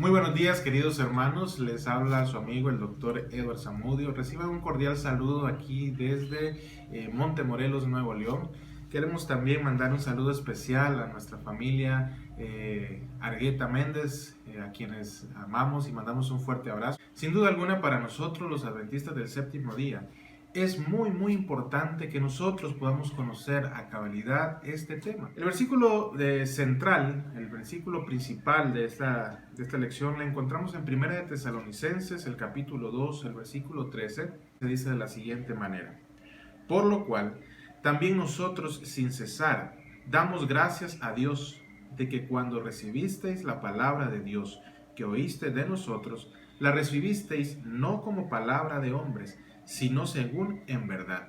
Muy buenos días, queridos hermanos. Les habla su amigo el doctor Edward Zamudio. Reciban un cordial saludo aquí desde Montemorelos, Nuevo León. Queremos también mandar un saludo especial a nuestra familia Argueta Méndez, a quienes amamos y mandamos un fuerte abrazo. Sin duda alguna, para nosotros, los adventistas del séptimo día, es muy importante que nosotros podamos conocer a cabalidad este tema. El versículo central, el versículo principal de esta lección, la encontramos en 1 de Tesalonicenses, el capítulo 2, el versículo 13, se dice de la siguiente manera: por lo cual, también nosotros sin cesar damos gracias a Dios de que cuando recibisteis la palabra de Dios que oíste de nosotros, la recibisteis no como palabra de hombres, sino según en verdad,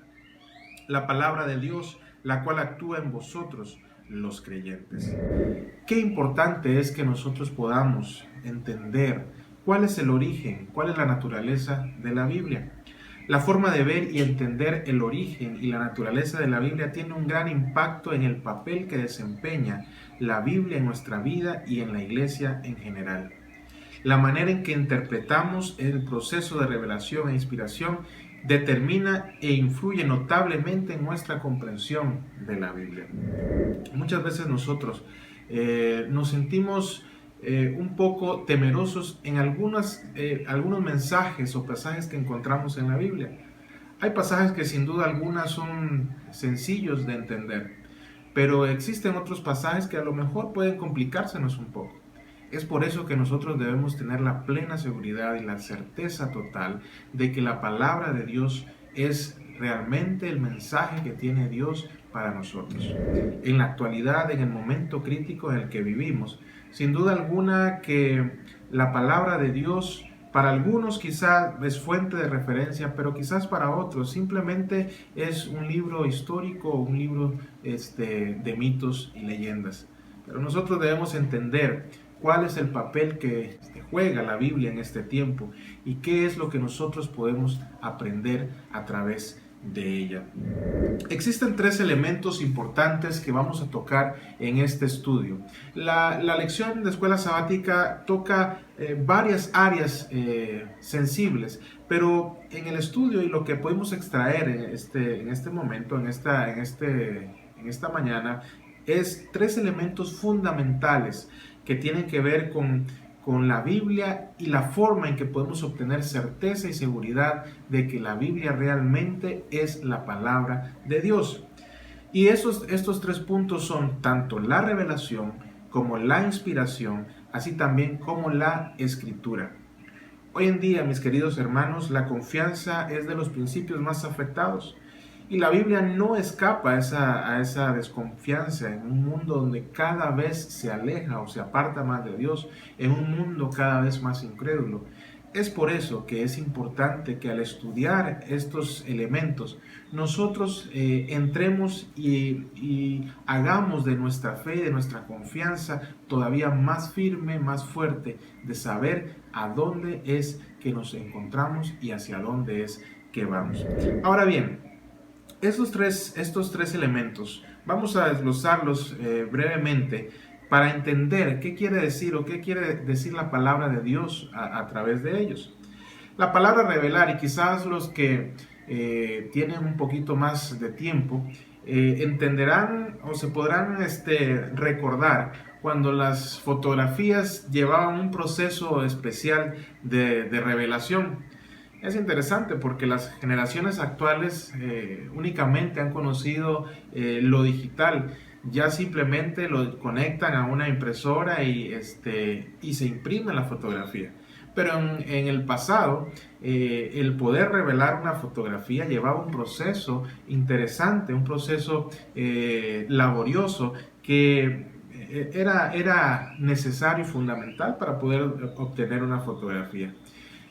la palabra de Dios, la cual actúa en vosotros, los creyentes. Qué importante es que nosotros podamos entender cuál es el origen, cuál es la naturaleza de la Biblia. La forma de ver y entender el origen y la naturaleza de la Biblia tiene un gran impacto en el papel que desempeña la Biblia en nuestra vida y en la iglesia en general. La manera en que interpretamos el proceso de revelación e inspiración determina e influye notablemente en nuestra comprensión de la Biblia. Muchas veces nosotros nos sentimos un poco temerosos en algunos mensajes o pasajes que encontramos en la Biblia. Hay pasajes que sin duda alguna son sencillos de entender, pero existen otros pasajes que a lo mejor pueden complicársenos un poco. Es por eso que nosotros debemos tener la plena seguridad y la certeza total de que la palabra de Dios es realmente el mensaje que tiene Dios para nosotros. En la actualidad, en el momento crítico en el que vivimos, sin duda alguna que la palabra de Dios para algunos quizás es fuente de referencia, pero quizás para otros simplemente es un libro histórico, un libro de mitos y leyendas. Pero nosotros debemos entender cuál es el papel que juega la Biblia en este tiempo y qué es lo que nosotros podemos aprender a través de ella. Existen tres elementos importantes que vamos a tocar en este estudio. La lección de escuela sabática toca varias áreas sensibles, pero en el estudio y lo que podemos extraer en este momento, en esta mañana, es tres elementos fundamentales que tienen que ver con la Biblia y la forma en que podemos obtener certeza y seguridad de que la Biblia realmente es la palabra de Dios. Y estos tres puntos son tanto la revelación como la inspiración, así también como la escritura. Hoy en día, mis queridos hermanos, la confianza es de los principios más afectados. Y la Biblia no escapa a esa desconfianza en un mundo donde cada vez se aleja o se aparta más de Dios, en un mundo cada vez más incrédulo. Es por eso que es importante que al estudiar estos elementos, nosotros entremos y hagamos de nuestra fe y de nuestra confianza todavía más firme, más fuerte, de saber a dónde es que nos encontramos y hacia dónde es que vamos. Ahora bien, estos tres elementos, vamos a desglosarlos brevemente para entender qué quiere decir o qué quiere decir la palabra de Dios a través de ellos. La palabra revelar, y quizás los que tienen un poquito más de tiempo, entenderán o se podrán recordar cuando las fotografías llevaban un proceso especial de revelación. Es interesante porque las generaciones actuales únicamente han conocido lo digital. Ya simplemente lo conectan a una impresora y se imprime la fotografía. Pero en el pasado, el poder revelar una fotografía llevaba un proceso interesante, un proceso laborioso que era necesario y fundamental para poder obtener una fotografía.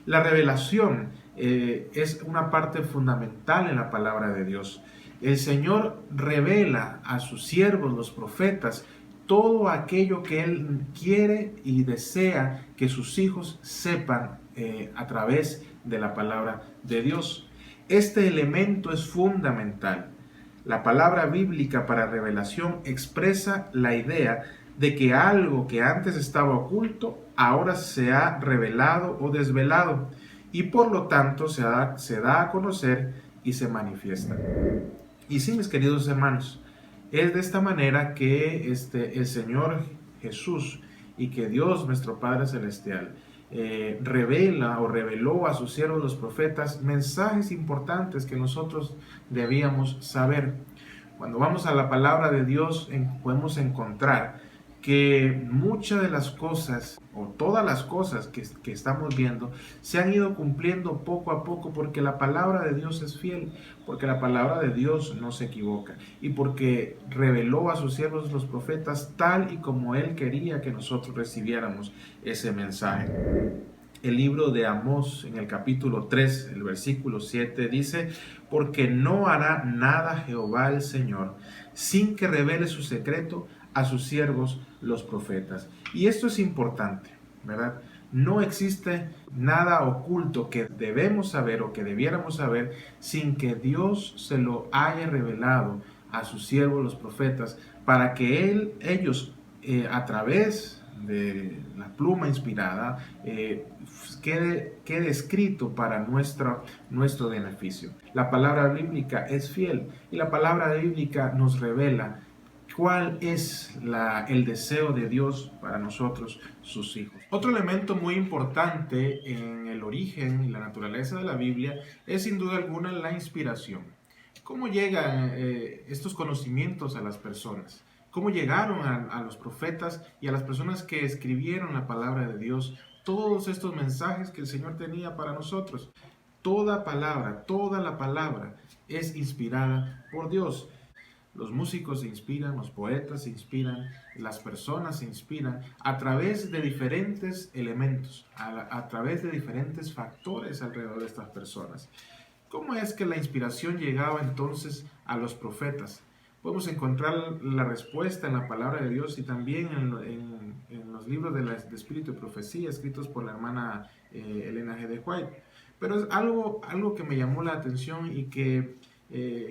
La revelación es una parte fundamental en la palabra de Dios. El Señor revela a sus siervos, los profetas, todo aquello que Él quiere y desea que sus hijos sepan a través de la palabra de Dios. Este elemento es fundamental. La palabra bíblica para revelación expresa la idea de que algo que antes estaba oculto ahora se ha revelado o desvelado y por lo tanto se da a conocer y se manifiesta. Y sí, mis queridos hermanos, es de esta manera que el Señor Jesús y que Dios, nuestro Padre Celestial, revela o reveló a sus siervos los profetas mensajes importantes que nosotros debíamos saber. Cuando vamos a la palabra de Dios podemos encontrar que muchas de las cosas o todas las cosas que estamos viendo se han ido cumpliendo poco a poco porque la palabra de Dios es fiel, porque la palabra de Dios no se equivoca y porque reveló a sus siervos los profetas tal y como Él quería que nosotros recibiéramos ese mensaje. El libro de Amós en el capítulo 3, el versículo 7 dice, porque no hará nada Jehová el Señor sin que revele su secreto a sus siervos los profetas. Y esto es importante, ¿verdad? No existe nada oculto que debemos saber o que debiéramos saber sin que Dios se lo haya revelado a sus siervos los profetas para que ellos a través de la pluma inspirada quede escrito para nuestro beneficio. La palabra bíblica es fiel y la palabra bíblica nos revela cuál es el deseo de Dios para nosotros, sus hijos. Otro elemento muy importante en el origen y la naturaleza de la Biblia es sin duda alguna la inspiración. ¿Cómo llegan estos conocimientos a las personas? ¿Cómo llegaron a los profetas y a las personas que escribieron la palabra de Dios? Todos estos mensajes que el Señor tenía para nosotros. Toda la palabra es inspirada por Dios. Los músicos se inspiran, los poetas se inspiran, las personas se inspiran a través de diferentes elementos, a través de diferentes factores alrededor de estas personas. ¿Cómo es que la inspiración llegaba entonces a los profetas? Podemos encontrar la respuesta en la palabra de Dios y también en los libros de Espíritu y Profecía escritos por la hermana Elena G. de White. Pero es algo que me llamó la atención y que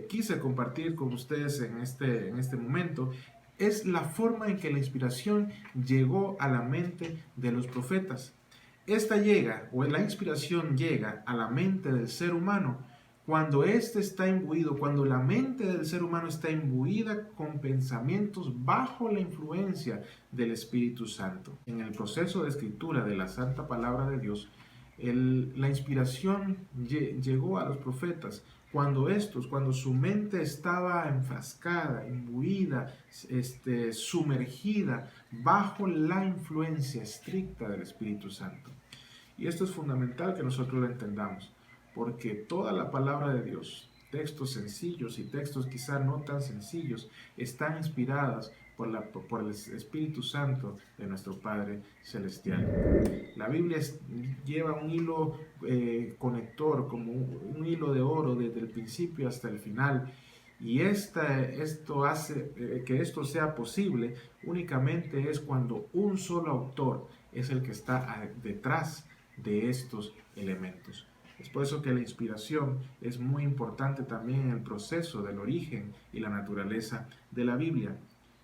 quise compartir con ustedes en este momento, es la forma en que la inspiración llegó a la mente de los profetas. La inspiración llega a la mente del ser humano cuando éste está imbuido, cuando la mente del ser humano está imbuida con pensamientos bajo la influencia del Espíritu Santo. En el proceso de escritura de la Santa Palabra de Dios, la inspiración llegó a los profetas cuando su mente estaba enfrascada, imbuida, sumergida bajo la influencia estricta del Espíritu Santo. Y esto es fundamental que nosotros lo entendamos, porque toda la palabra de Dios, textos sencillos y textos quizá no tan sencillos, están inspiradas por el Espíritu Santo de nuestro Padre Celestial. La Biblia lleva un hilo conector, como un hilo de oro desde el principio hasta el final. Y esto hace que esto sea posible únicamente es cuando un solo autor es el que está detrás de estos elementos. Es por eso que la inspiración es muy importante también en el proceso del origen y la naturaleza de la Biblia.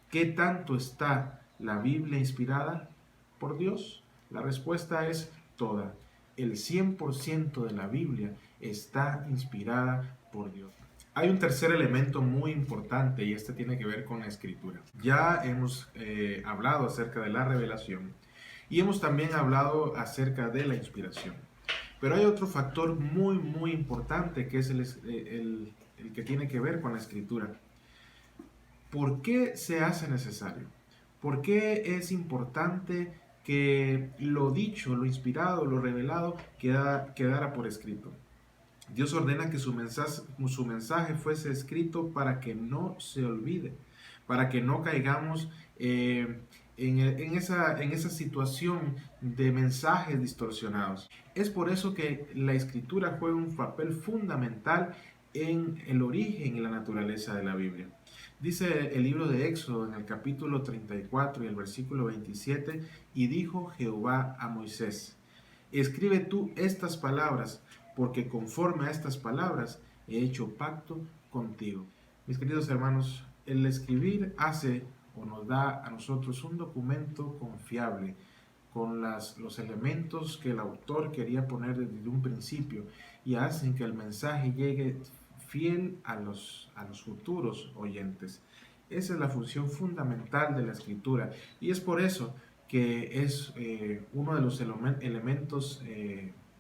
¿Qué tanto está la Biblia inspirada por Dios? La respuesta es toda. El 100% de la Biblia está inspirada por Dios. Hay un tercer elemento muy importante y este tiene que ver con la escritura. Ya hemos hablado acerca de la revelación y hemos también hablado acerca de la inspiración. Pero hay otro factor muy, muy importante que es el que tiene que ver con la escritura. ¿Por qué se hace necesario? ¿Por qué es importante que lo dicho, lo inspirado, lo revelado quedara por escrito? Dios ordena que su mensaje fuese escrito para que no se olvide, para que no caigamos en esa situación de mensajes distorsionados. Es por eso que la escritura juega un papel fundamental en el origen y la naturaleza de la Biblia. Dice el libro de Éxodo en el capítulo 34 y el versículo 27, y dijo Jehová a Moisés, escribe tú estas palabras, porque conforme a estas palabras he hecho pacto contigo. Mis queridos hermanos, el escribir hace o nos da a nosotros un documento confiable, con los elementos que el autor quería poner desde un principio y hacen que el mensaje llegue fiel a los futuros oyentes. Esa es la función fundamental de la escritura y es por eso que es uno de los elementos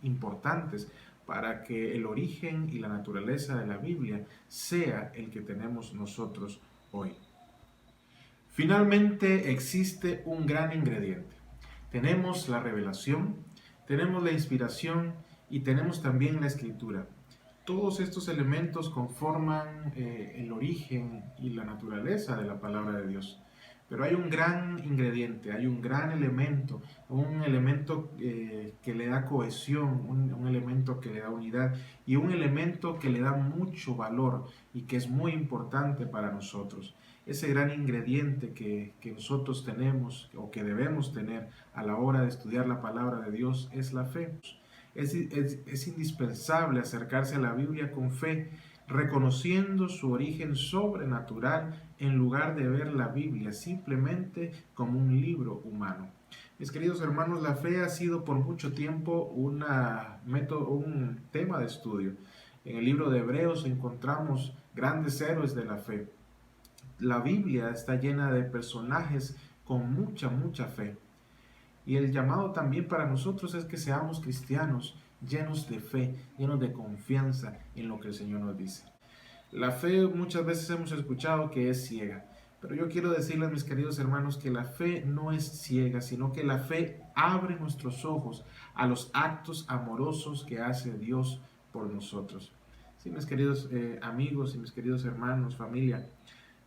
importantes para que el origen y la naturaleza de la Biblia sea el que tenemos nosotros hoy. Finalmente existe un gran ingrediente. Tenemos la revelación, tenemos la inspiración y tenemos también la escritura. Todos estos elementos conforman el origen y la naturaleza de la palabra de Dios. Pero hay un gran ingrediente, hay un gran elemento, un elemento que le da cohesión, un elemento que le da unidad y un elemento que le da mucho valor y que es muy importante para nosotros. Ese gran ingrediente que nosotros tenemos o que debemos tener a la hora de estudiar la palabra de Dios es la fe. Es indispensable acercarse a la Biblia con fe, reconociendo su origen sobrenatural en lugar de ver la Biblia simplemente como un libro humano. Mis queridos hermanos, la fe ha sido por mucho tiempo un tema de estudio. En el libro de Hebreos encontramos grandes héroes de la fe. La Biblia está llena de personajes con mucha fe. Y el llamado también para nosotros es que seamos cristianos llenos de fe, llenos de confianza en lo que el Señor nos dice. La fe muchas veces hemos escuchado que es ciega, pero yo quiero decirles, mis queridos hermanos, que la fe no es ciega, sino que la fe abre nuestros ojos a los actos amorosos que hace Dios por nosotros. Sí, mis queridos amigos y mis queridos hermanos, familia,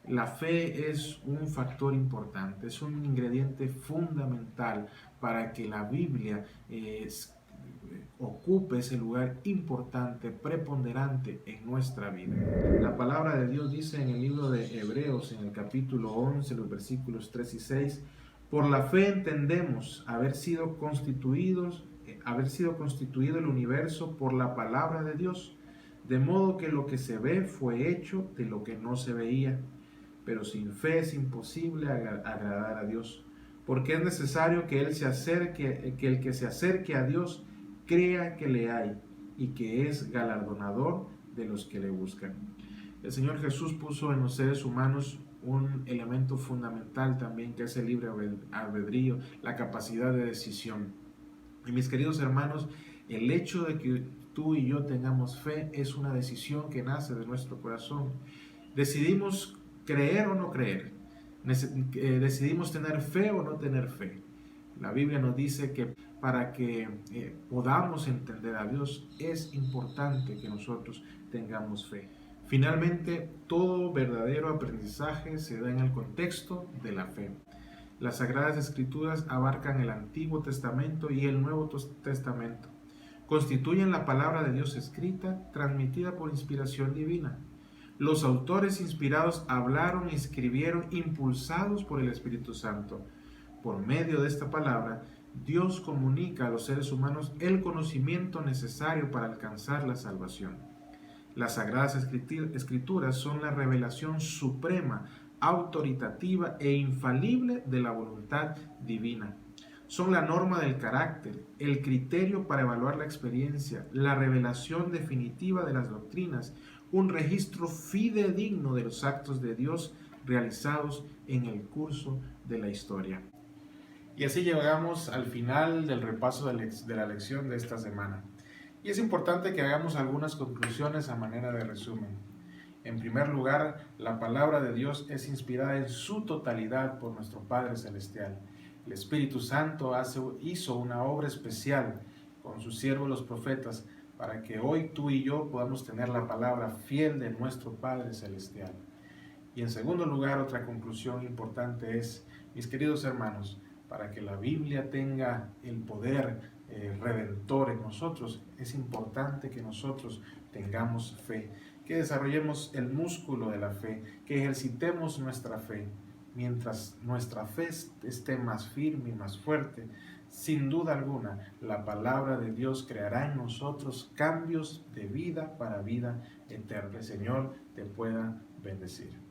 la fe es un factor importante, es un ingrediente fundamental para que la Biblia ocupe ese lugar importante, preponderante en nuestra vida. La palabra de Dios dice en el libro de Hebreos, en el capítulo 11, los versículos 3 y 6, por la fe entendemos haber sido constituido el universo por la palabra de Dios, de modo que lo que se ve fue hecho de lo que no se veía. Pero sin fe es imposible agradar a Dios, porque es necesario que el que se acerque a Dios crea que le hay y que es galardonador de los que le buscan. El Señor Jesús puso en los seres humanos un elemento fundamental también, que es el libre albedrío, la capacidad de decisión. Y mis queridos hermanos, el hecho de que tú y yo tengamos fe es una decisión que nace de nuestro corazón. Decidimos creer o no creer. Decidimos tener fe o no tener fe. La Biblia nos dice que para que podamos entender a Dios es importante que nosotros tengamos fe. Finalmente, todo verdadero aprendizaje se da en el contexto de la fe. Las Sagradas Escrituras abarcan el Antiguo Testamento y el Nuevo Testamento. Constituyen la palabra de Dios escrita, transmitida por inspiración divina. Los autores inspirados hablaron y escribieron impulsados por el Espíritu Santo. Por medio de esta palabra, Dios comunica a los seres humanos el conocimiento necesario para alcanzar la salvación. Las Sagradas Escrituras son la revelación suprema, autoritativa e infalible de la voluntad divina. Son la norma del carácter, el criterio para evaluar la experiencia, la revelación definitiva de las doctrinas, un registro fidedigno de los actos de Dios realizados en el curso de la historia. Y así llegamos al final del repaso de la lección de esta semana. Y es importante que hagamos algunas conclusiones a manera de resumen. En primer lugar, la palabra de Dios es inspirada en su totalidad por nuestro Padre Celestial. El Espíritu Santo hizo una obra especial con sus siervos los profetas para que hoy tú y yo podamos tener la palabra fiel de nuestro Padre Celestial. Y en segundo lugar, otra conclusión importante es, mis queridos hermanos, para que la Biblia tenga el poder redentor en nosotros, es importante que nosotros tengamos fe, que desarrollemos el músculo de la fe, que ejercitemos nuestra fe. Mientras nuestra fe esté más firme y más fuerte, sin duda alguna, la palabra de Dios creará en nosotros cambios de vida para vida eterna. El Señor te pueda bendecir.